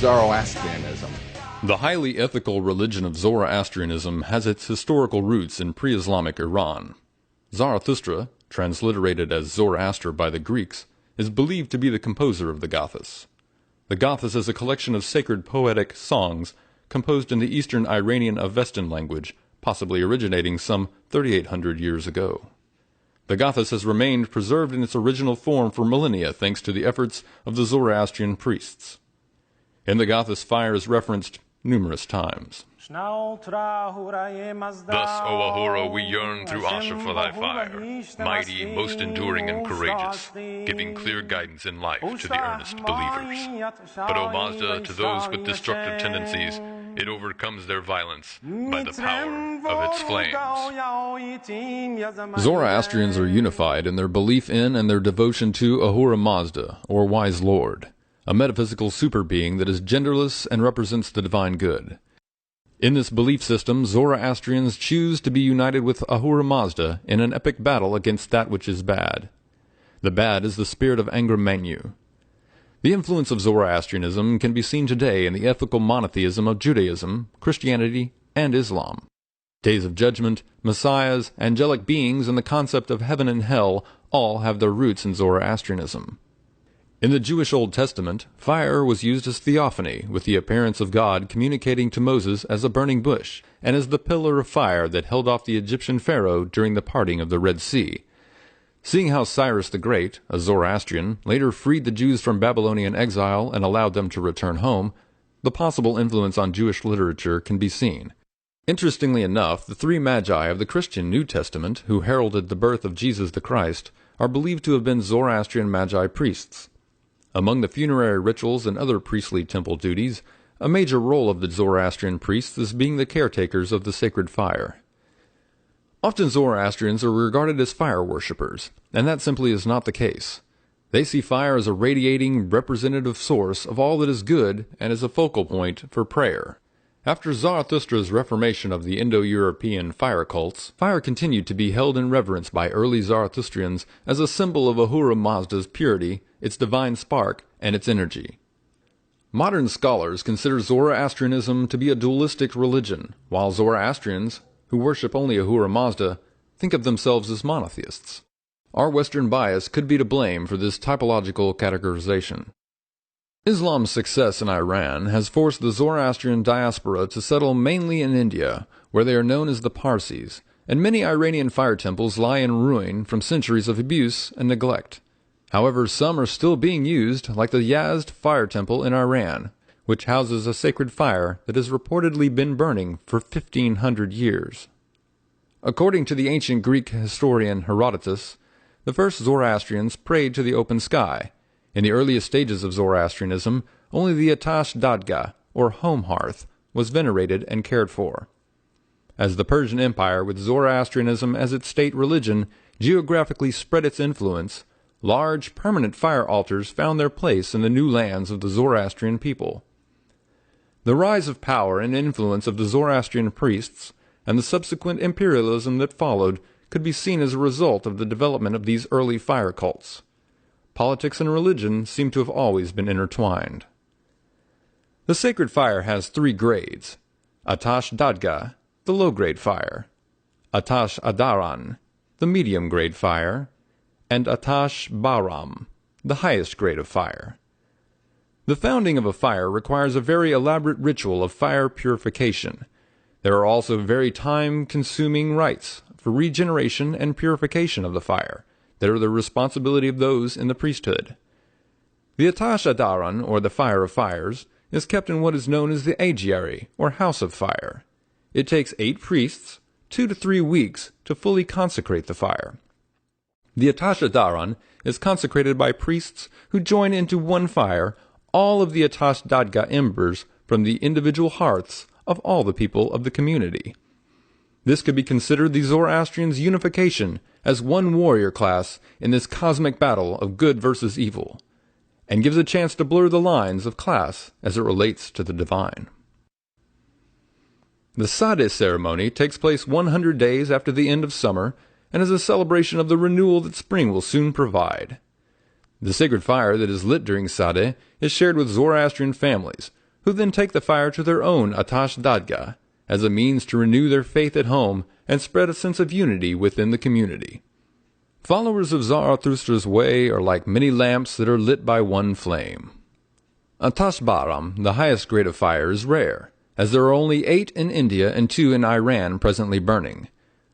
Zoroastrianism. The highly ethical religion of Zoroastrianism has its historical roots in pre-Islamic Iran. Zarathustra, transliterated as Zoroaster by the Greeks, is believed to be the composer of the Gathas. The Gathas is a collection of sacred poetic songs composed in the Eastern Iranian Avestan language, possibly originating some 3,800 years ago. The Gathas has remained preserved in its original form for millennia thanks to the efforts of the Zoroastrian priests. In the Gathas, fire is referenced numerous times. Thus, O Ahura, we yearn through Asha for thy fire, mighty, most enduring and courageous, giving clear guidance in life to the earnest believers. But, O Mazda, to those with destructive tendencies, it overcomes their violence by the power of its flames. Zoroastrians are unified in their belief in and their devotion to Ahura Mazda, or Wise Lord, a metaphysical superbeing that is genderless and represents the divine good. In this belief system, Zoroastrians choose to be united with Ahura Mazda in an epic battle against that which is bad. The bad is the spirit of Angra Mainyu. The influence of Zoroastrianism can be seen today in the ethical monotheism of Judaism, Christianity, and Islam. Days of judgment, messiahs, angelic beings, and the concept of heaven and hell all have their roots in Zoroastrianism. In the Jewish Old Testament, fire was used as theophany, with the appearance of God communicating to Moses as a burning bush, and as the pillar of fire that held off the Egyptian Pharaoh during the parting of the Red Sea. Seeing how Cyrus the Great, a Zoroastrian, later freed the Jews from Babylonian exile and allowed them to return home, the possible influence on Jewish literature can be seen. Interestingly enough, the three magi of the Christian New Testament, who heralded the birth of Jesus the Christ, are believed to have been Zoroastrian magi priests. Among the funerary rituals and other priestly temple duties, a major role of the Zoroastrian priests is being the caretakers of the sacred fire. Often Zoroastrians are regarded as fire worshippers, and that simply is not the case. They see fire as a radiating, representative source of all that is good and as a focal point for prayer. After Zarathustra's reformation of the Indo-European fire cults, fire continued to be held in reverence by early Zarathustrians as a symbol of Ahura Mazda's purity, its divine spark, and its energy. Modern scholars consider Zoroastrianism to be a dualistic religion, while Zoroastrians, who worship only Ahura Mazda, think of themselves as monotheists. Our Western bias could be to blame for this typological categorization. Islam's success in Iran has forced the Zoroastrian diaspora to settle mainly in India, where they are known as the Parsis, and many Iranian fire temples lie in ruin from centuries of abuse and neglect. However, some are still being used, like the Yazd fire temple in Iran, which houses a sacred fire that has reportedly been burning for 1,500 years. According to the ancient Greek historian Herodotus, the first Zoroastrians prayed to the open sky. In the earliest stages of Zoroastrianism, only the Atash Dadgah, or home hearth, was venerated and cared for. As the Persian Empire, with Zoroastrianism as its state religion, geographically spread its influence, large permanent fire altars found their place in the new lands of the Zoroastrian people. The rise of power and influence of the Zoroastrian priests, and the subsequent imperialism that followed, could be seen as a result of the development of these early fire cults. Politics and religion seem to have always been intertwined. The sacred fire has three grades: Atash Dadgah, the low-grade fire; Atash Adaran, the medium-grade fire; and Atash Bahram, the highest grade of fire. The founding of a fire requires a very elaborate ritual of fire purification. There are also very time-consuming rites for regeneration and purification of the fire that are the responsibility of those in the priesthood. The Atash Adaran, or the Fire of Fires, is kept in what is known as the agiary, or House of Fire. It takes 8 priests, 2 to 3 weeks, to fully consecrate the fire. The Atash Adaran is consecrated by priests who join into one fire all of the Atash Dadgah embers from the individual hearths of all the people of the community. This could be considered the Zoroastrians' unification as one warrior class in this cosmic battle of good versus evil, and gives a chance to blur the lines of class as it relates to the divine. The Sadeh ceremony takes place 100 days after the end of summer and is a celebration of the renewal that spring will soon provide. The sacred fire that is lit during Sadeh is shared with Zoroastrian families, who then take the fire to their own Atash Dadgah as a means to renew their faith at home and spread a sense of unity within the community. Followers of Zarathustra's way are like many lamps that are lit by one flame. Atash Baram, the highest grade of fire, is rare, as there are only 8 in India and 2 in Iran presently burning.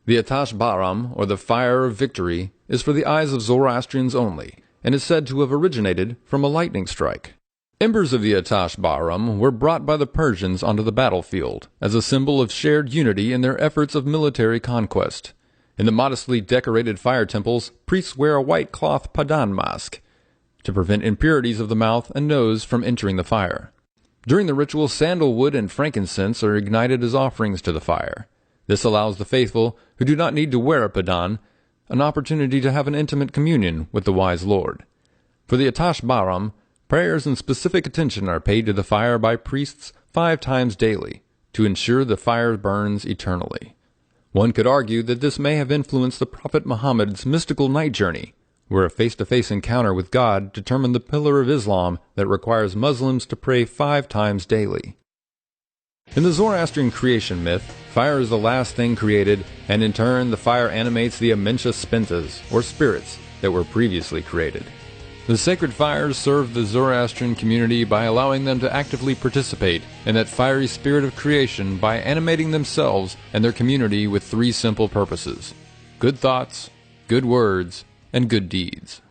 The Atash Baram, or the fire of victory, is for the eyes of Zoroastrians only, and is said to have originated from a lightning strike. Embers of the Atash Baram were brought by the Persians onto the battlefield as a symbol of shared unity in their efforts of military conquest. In the modestly decorated fire temples, priests wear a white cloth padan mask to prevent impurities of the mouth and nose from entering the fire. During the ritual, sandalwood and frankincense are ignited as offerings to the fire. This allows the faithful, who do not need to wear a padan, an opportunity to have an intimate communion with the wise Lord. For the Atash Baram, prayers and specific attention are paid to the fire by priests 5 times daily to ensure the fire burns eternally. One could argue that this may have influenced the Prophet Muhammad's mystical night journey, where a face-to-face encounter with God determined the pillar of Islam that requires Muslims to pray 5 times daily. In the Zoroastrian creation myth, fire is the last thing created, and in turn the fire animates the Amentia Spentas, or spirits, that were previously created. The sacred fires serve the Zoroastrian community by allowing them to actively participate in that fiery spirit of creation by animating themselves and their community with 3 simple purposes: good thoughts, good words, and good deeds.